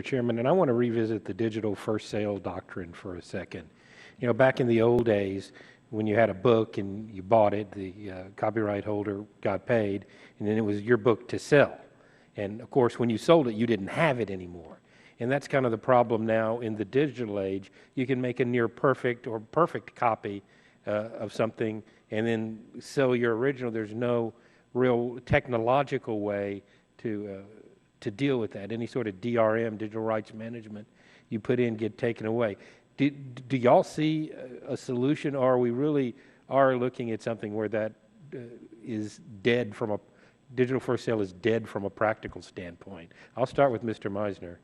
Chairman, and I want to revisit the digital first sale doctrine for a second. You know, back in the old days, when you had a book and you bought it, the copyright holder got paid, and then it was your book to sell. And of course, when you sold it, you didn't have it anymore. And that's kind of the problem now in the digital age. You can make a near perfect or perfect copy of something and then sell your original. There's no real technological way to deal with that. Any sort of DRM, digital rights management, you put in, get taken away. Do y'all see a solution, or are we really are looking at something where that is dead from a digital first sale is dead from a practical standpoint? I'll start with Mr. Meisner.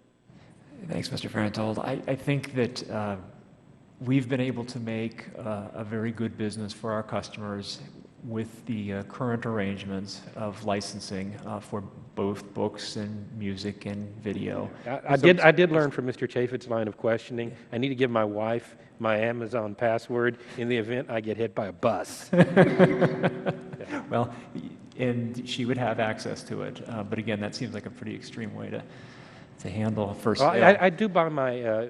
Thanks, Mr. Farenthold. I think that we've been able to make a very good business for our customers with the current arrangements of licensing for both books and music and video. I did learn from Mr. Chaffetz's line of questioning. I need to give my wife my Amazon password in the event I get hit by a bus. Well, and she would have access to it. But again, that seems like a pretty extreme way to handle first sale. I do buy my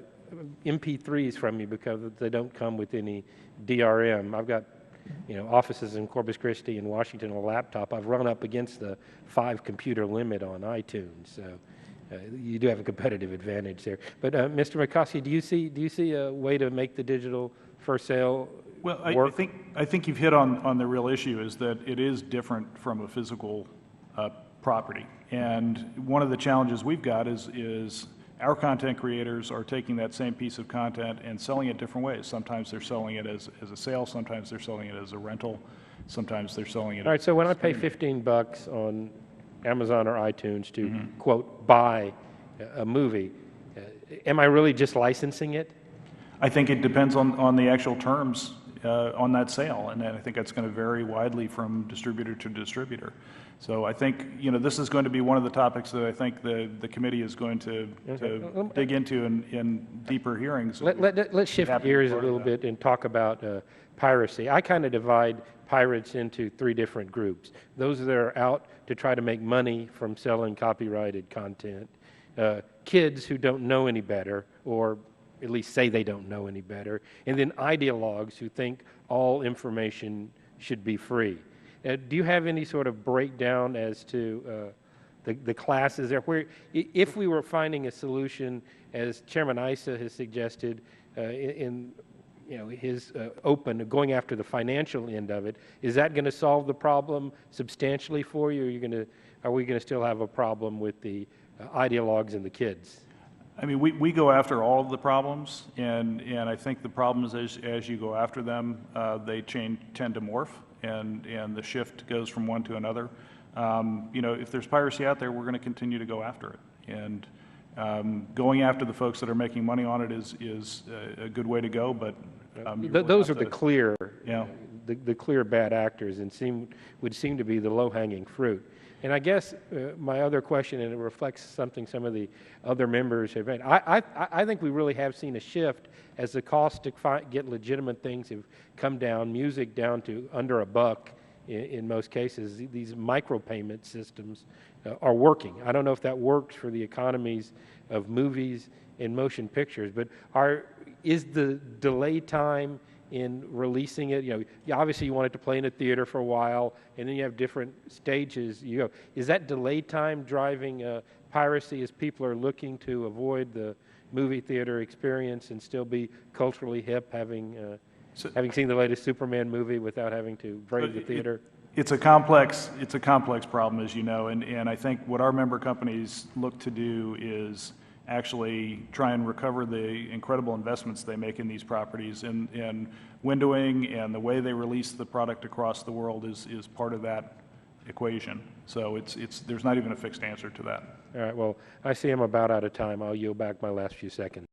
MP3s from you because they don't come with any DRM. I've got offices in Corpus Christi and Washington on a laptop. I've run up against the 5 computer limit on iTunes, so you do have a competitive advantage there. But Mr. McCoskey, do you see a way to make the digital first sale work? I think you've hit on the real issue, is that it is different from a physical property. And one of the challenges we've got is our content creators are taking that same piece of content and selling it different ways. Sometimes they're selling it as a sale, sometimes they're selling it as a rental, sometimes they're selling it. All right, so when I pay $15 on Amazon or iTunes to, quote, buy a movie, am I really just licensing it? I think it depends on the actual terms on that sale, and I think that's going to vary widely from distributor to distributor. So I think this is going to be one of the topics that I think the committee is going to dig into in deeper hearings. Let's shift gears a little bit and talk about piracy. I kind of divide pirates into 3 different groups. Those that are out to try to make money from selling copyrighted content, kids who don't know any better, or at least say they don't know any better, and then ideologues who think all information should be free. Do you have any sort of breakdown as to the classes there? Where, if we were finding a solution, as Chairman Issa has suggested in his going after the financial end of it, is that going to solve the problem substantially for you? Or are we going to still have a problem with the ideologues and the kids? I mean, we go after all of the problems, and I think the problems as you go after them, they tend to morph, and the shift goes from one to another. If there's piracy out there, we're going to continue to go after it, and going after the folks that are making money on it is a good way to go. But those are the clear, the clear bad actors, and would seem to be the low-hanging fruit. And I guess my other question, and it reflects something some of the other members have made, I think we really have seen a shift as the cost to get legitimate things have come down, music down to under $1 in most cases. These micropayment systems are working. I don't know if that works for the economies of movies and motion pictures, but is the delay time in releasing it, obviously you want it to play in a theater for a while, and then you have different stages. Is that delay time driving piracy as people are looking to avoid the movie theater experience and still be culturally hip, having seen the latest Superman movie without having to brave the theater? It's a complex problem, as you know, and I think what our member companies look to do is actually try and recover the incredible investments they make in these properties, and windowing and the way they release the product across the world is part of that equation. So there's not even a fixed answer to that. All right, well, I see I'm about out of time. I'll yield back my last few seconds.